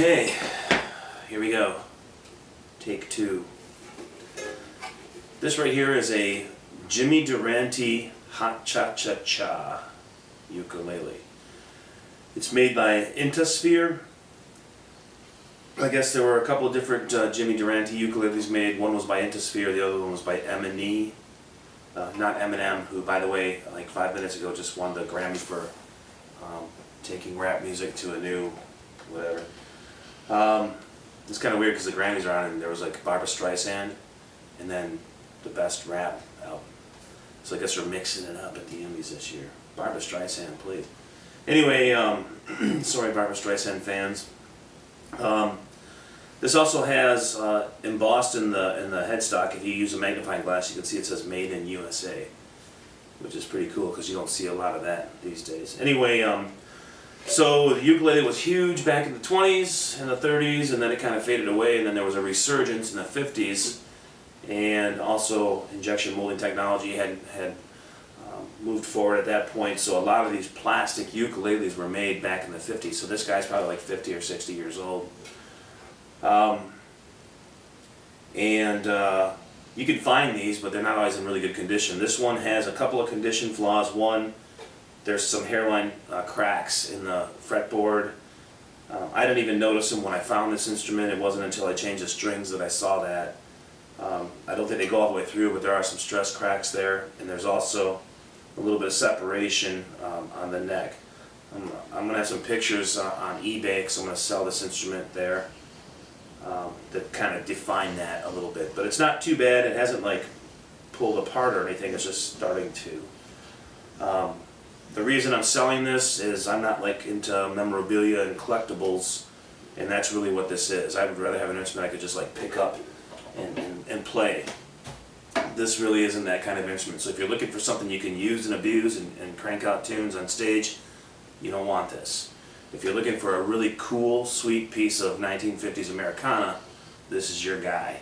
Okay, here we go. Take two. This right here is a Jimmy Durante Hot Cha-Cha-Cha ukulele. It's made by Intasphere. I guess there were a couple of different Jimmy Durante ukuleles made. One was by Intasphere, the other one was by M&E. Not Eminem, who, by the way, like 5 minutes ago just won the Grammy for taking rap music to a new whatever. It's kind of weird because the Grammys are on and there was like Barbra Streisand and then the best rap album. So I guess we're mixing it up at the Emmys this year. Barbra Streisand, please. Anyway, sorry Barbra Streisand fans. This also has embossed in the headstock, if you use a magnifying glass you can see it says Made in USA, which is pretty cool because you don't see a lot of that these days. Anyway, so the ukulele was huge back in the 20s and the 30s, and then it kind of faded away, and then there was a resurgence in the 50s, and also injection molding technology had moved forward at that point, so a lot of these plastic ukuleles were made back in the 50s, so this guy's probably like 50 or 60 years old. You can find these, but they're not always in really good condition. This one has a couple of condition flaws. One, there's some hairline cracks in the fretboard. I didn't even notice them when I found this instrument. It wasn't until I changed the strings that I saw that. I don't think they go all the way through, but there are some stress cracks there, and there's also a little bit of separation on the neck. I'm going to have some pictures on eBay because I'm going to sell this instrument there that kind of define that a little bit. But it's not too bad. It hasn't like pulled apart or anything. It's just starting to. The reason I'm selling this is I'm not like into memorabilia and collectibles, and that's really what this is. I would rather have an instrument I could just like pick up and play. This really isn't that kind of instrument. So if you're looking for something you can use and abuse and crank out tunes on stage, you don't want this. If you're looking for a really cool, sweet piece of 1950s Americana, this is your guy.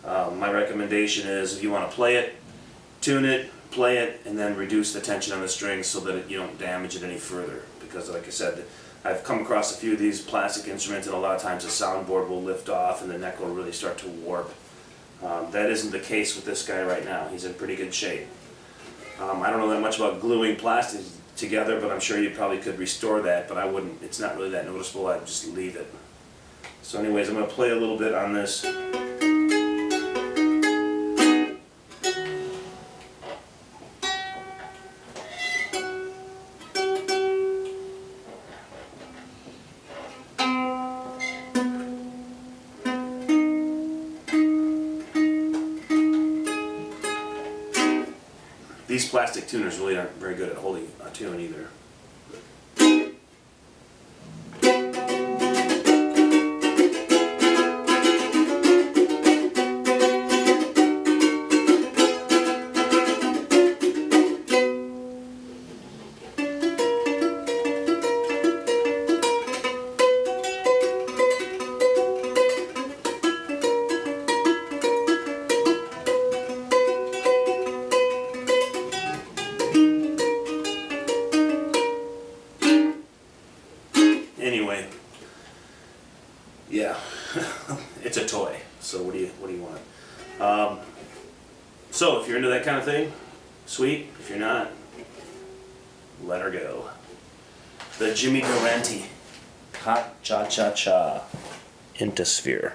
My recommendation is if you want to play it, tune it, play it, and then reduce the tension on the strings so that you don't damage it any further. Because like I said, I've come across a few of these plastic instruments, and a lot of times the soundboard will lift off and the neck will really start to warp. That isn't the case with this guy right now. He's in pretty good shape. I don't know that much about gluing plastic together, but I'm sure you probably could restore that, but I wouldn't. It's not really that noticeable. I'd just leave it. So anyways, I'm going to play a little bit on this. These plastic tuners really aren't very good at holding a tune either. Anyway, yeah, it's a toy. So what do you want? So if you're into that kind of thing, sweet. If you're not, let her go. The Jimmy Durante Hot Cha-Cha-Cha Intasphere.